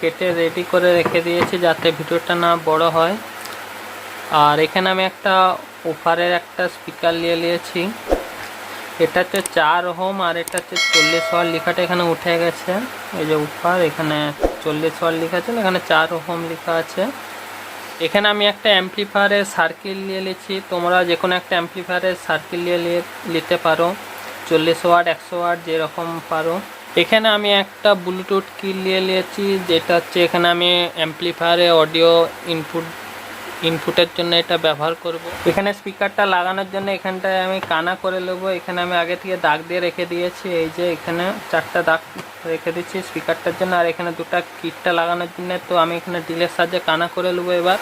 কেটে রেডি করে রেখে দিয়েছি যাতে ভিডিওটা না বড় হয়। আর এখানে আমি একটা ওফারের একটা স্পিকার নিয়ে নিয়েছি। এটা হচ্ছে 4 ওহম আর এটা হচ্ছে 40 ওয়াট। লেখাটা এখানে উঠে গেছে, এই যে ওফার, এখানে 40 ওয়াট লেখা আছে, এখানে 4 ওহম লেখা আছে। এখানে আমি একটা অ্যাম্পলিফায়ারের সার্কিট নিয়ে নিয়েছি। তোমরা যে কোনো একটা অ্যাম্পলিফায়ারের সার্কিট নিয়ে নিতে পারো, 40 ওয়াট 100 ওয়াট যেরকম পারো। এখানে আমি একটা ব্লুটুথ কিট নিয়ে নিয়েছি, যেটা হচ্ছে এখানে আমি অ্যাম্পলিফায়ারে অডিও ইনপুটের জন্য এটা ব্যবহার করব। এখানে স্পিকারটা লাগানোর জন্য এখানটায় আমি কানা করে নেবো। এখানে আমি আগে থেকে দাগ দিয়ে রেখে দিয়েছি, এই যে এখানে 4টা দাগ রেখে দিচ্ছি স্পিকারটার জন্য। আর এখানে 2টা কিটটা লাগানোর জন্য, তো আমি এখানে ড্রিলের সাহায্যে কানা করে নেবো। এবার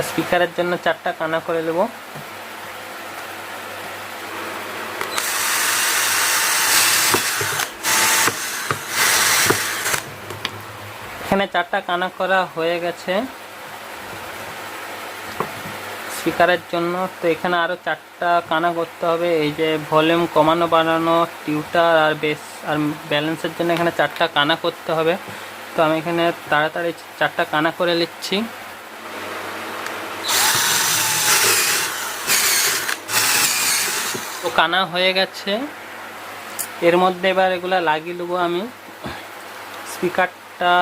স্পিকারের জন্য 4টা কানা করে নেবো। এখানে 4টা কানা করা হয়ে গেছে স্পিকারের জন্য। তো এখানে আরও 4টা কানা করতে হবে। এই যে ভলিউম কমানো বাড়ানো, টিউটার আর বেস আর ব্যালেন্সের জন্য এখানে 4টা কানা করতে হবে। তো আমি এখানে তাড়াতাড়ি 4টা কানা করে নিচ্ছি। তো কানা হয়ে গেছে, এর মধ্যে এবার এগুলো লাগিয়ে নেবো আমি। স্পিকারটা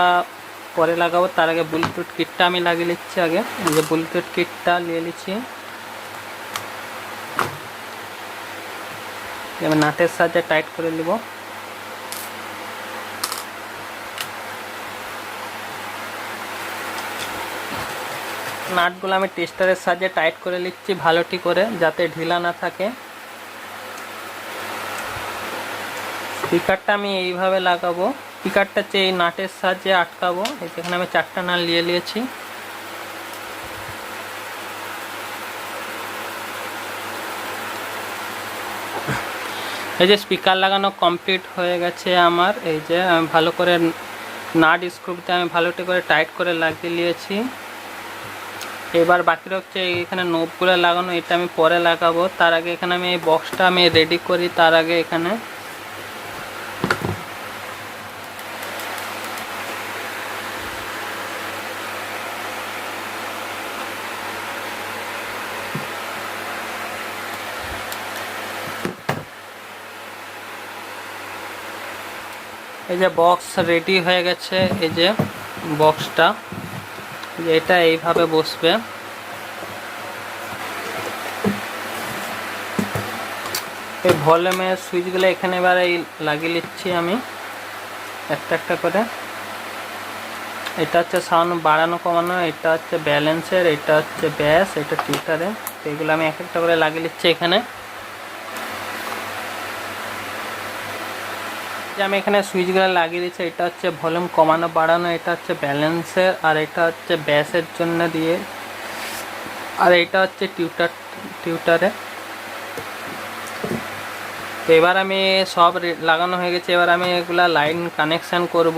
পরে লাগাবো, তার আগে ব্লুটুথ কিটটা আমি লাগিয়ে নিচ্ছি আগে। এই যে ব্লুটুথ কিটটা নিয়ে নিচ্ছি, এবার নাটের সাহায্যে টাইট করে নেব। নাটগুলো আমি টেস্টারের সাহায্যে টাইট করে নিচ্ছি ভালোটি করে, যাতে ঢিলা না থাকে। স্পিকারটা আমি এইভাবে লাগাবো, স্পিকারটা হচ্ছে এই নাটের সাহায্যে আটকাবো। এখানে আমি 4টা নাট নিয়ে নিয়েছি। এই যে স্পিকার লাগানো কমপ্লিট হয়ে গেছে আমার। এই যে আমি ভালো করে নাট স্ক্রুতে আমি ভালোটি করে টাইট করে লাগিয়ে নিয়েছি। এবার বাকি হচ্ছে এখানে নোবগুলো লাগানো, এটা আমি পরে লাগাবো। তার আগে এখানে আমি এই বক্সটা আমি রেডি করি। তার আগে এখানে এই যে বক্স রেডি হয়ে গেছে। এই যে বক্সটা, এটা এইভাবে বসবে। এই ভলিউমের সুইচগুলো এখানে এবার এই লাগিয়ে নিচ্ছি আমি একটা একটা করে। এটা হচ্ছে সাউন্ড বাড়ানো কমানো, এটা হচ্ছে ব্যালেন্সের, এটা হচ্ছে ব্যাস, এটা টিউটারে। তো এগুলো আমি এক একটা করে লাগিয়ে নিচ্ছি এখানে। আমি এখানে সুইচগুলো লাগিয়ে দিচ্ছি। এটা হচ্ছে ভলিউম কমানো বাড়ানো, এটা হচ্ছে ব্যালেন্সের, আর এটা হচ্ছে ব্যাসের জন্য দিয়ে, আর এটা হচ্ছে টিউটারে। তো এবার আমি সব লাগানো হয়ে গেছে। এবার আমি এগুলা লাইন কানেকশান করব।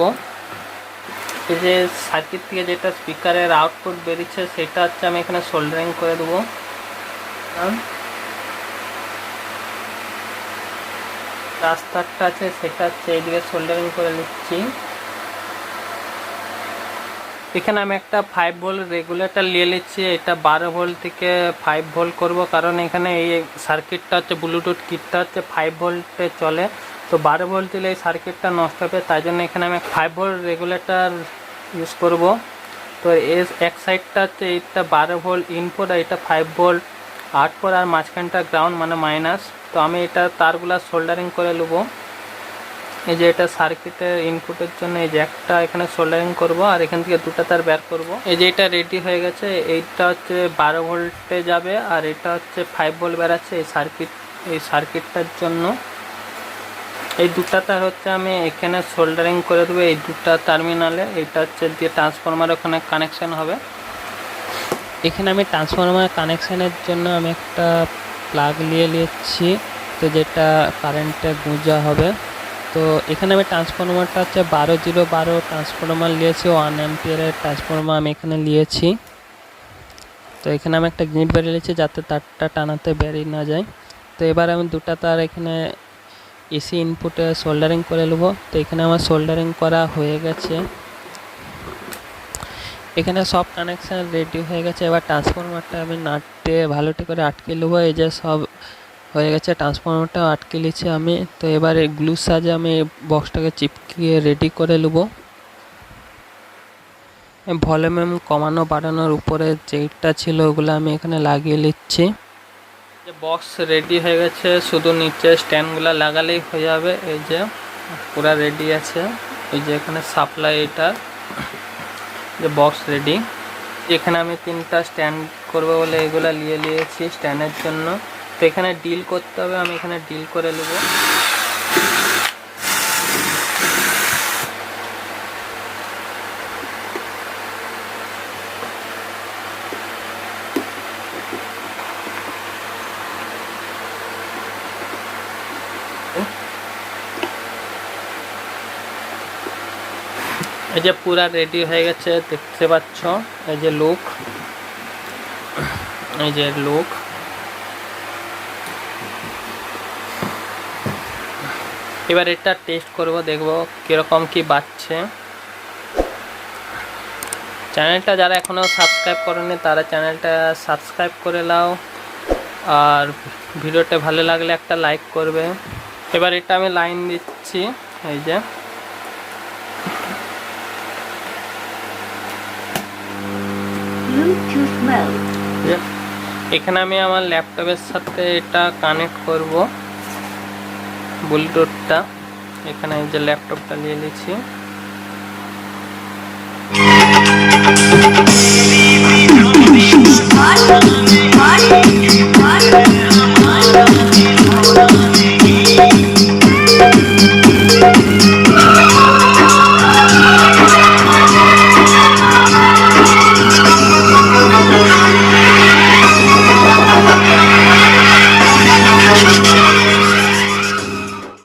এই যে সার্কিট থেকে যেটা স্পিকারের আউটপুট বেরিয়েছে সেটা হচ্ছে আমি এখানে সোল্ডারিং করে দেবো। রাস্তারটা আছে সেটা হচ্ছে এইদিকে সোল্ডারিং করে নিচ্ছি। এখানে আমি একটা 5 ভোল্ট রেগুলেটর নিয়ে নিচ্ছি। এটা 12 ভোল্ট থেকে 5 ভোল্ট করব, কারণ এখানে এই সার্কিটটা হচ্ছে ব্লুটুথ কিটটা হচ্ছে 5 ভোল্টে চলে। তো 12 ভোল্ট দিলে এই সার্কিটটা নষ্ট হবে, তাই জন্য এখানে আমি 5 ভোল্ট রেগুলেটর ইউজ করব। তো এক সাইডটা হচ্ছে এইটা 12 ভোল্ট ইনপুট, আর এটা 5 ভোল্ট আউটপুট, আর মাঝখানটা গ্রাউন্ড মানে মাইনাস। তো আমি এটা তারগুলা সোল্ডারিং করে নেবো। এই যে এটা সার্কিটের ইনপুটের জন্য এই যে একটা এখানে সোল্ডারিং করব, আর এখান থেকে 2টা তার বের করব। এই যে এটা রেডি হয়ে গেছে। এইটা হচ্ছে 12 ভোল্টে যাবে, আর এটা হচ্ছে 5 ভোল্ট বেরাচ্ছে এই সার্কিটটার জন্য। এই 2টা তার হচ্ছে আমি এখানে সোল্ডারিং করে দেবো এই 2টা টার্মিনালে। এটা হচ্ছে দিয়ে ট্রান্সফরমার ওখানে কানেকশান হবে। এখানে আমি ট্রান্সফরমার কানেকশানের জন্য আমি একটা প্লাগ নিয়ে নিচ্ছি, তো যেটা কারেন্টে গুঁজা হবে। তো এখানে আমি ট্রান্সফরমারটা হচ্ছে 12-0-12 ট্রান্সফরমার নিয়েছি, 1 অ্যাম্পিয়ারের ট্রান্সফরমার আমি এখানে নিয়েছি। তো এখানে আমি একটা গিট বেরিয়ে নিয়েছি যাতে তারটা টানাতে বেরিয়ে না যায়। তো এবার আমি 2টা তার এখানে এসি ইনপুটে সোল্ডারিং করে নেব। তো এখানে আমার সোল্ডারিং করা হয়ে গেছে, এখানে সব কানেকশান রেডি হয়ে গেছে। এবার ট্রান্সফরমারটা আমি নাটে ভালোটি করে আটকে নেবো। এই যে সব হয়ে গেছে, ট্রান্সফরমারটাও আটকে নিয়েছি আমি। তো এবারে গ্লুর সাহায্যে আমি বক্সটাকে চিপকিয়ে রেডি করে নেব। ভলিউম কমানো বাড়ানোর উপরে যেটা ছিল ওগুলো আমি এখানে লাগিয়ে নিচ্ছি। যে বক্স রেডি হয়ে গেছে, শুধু নিচে স্ট্যান্ডগুলো লাগালেই হয়ে যাবে। এই যে পুরা রেডি আছে, এই যে এখানে সাপ্লাই, এটা যে বক্স রেডি। এখানে আমি 3টা স্ট্যান্ড করবো বলে এগুলো নিয়েছি স্ট্যান্ডের জন্য। তো এখানে ডিল করতে হবে, আমি এখানে ডিল করে নেব। এই যে পুরা রেডি হয়ে গেছে, দেখতে পাচ্ছ। এই যে লুক, এই যে লুক। এবার এটা টেস্ট করব, দেখব কিরকম কি বাজছে। চ্যানেলটা যারা এখনও সাবস্ক্রাইব করেনি তারা চ্যানেলটা সাবস্ক্রাইব করে নাও, আর ভিডিওটা ভালো লাগলে একটা লাইক করবে। এবার এটা আমি লাইন দিচ্ছি। এই যে এখানে আমি আমার ল্যাপটপের সাথে এটা কানেক্ট করব, ব্লুটুথটা। এখানে এই যে ল্যাপটপটা নিয়ে নিয়েছি।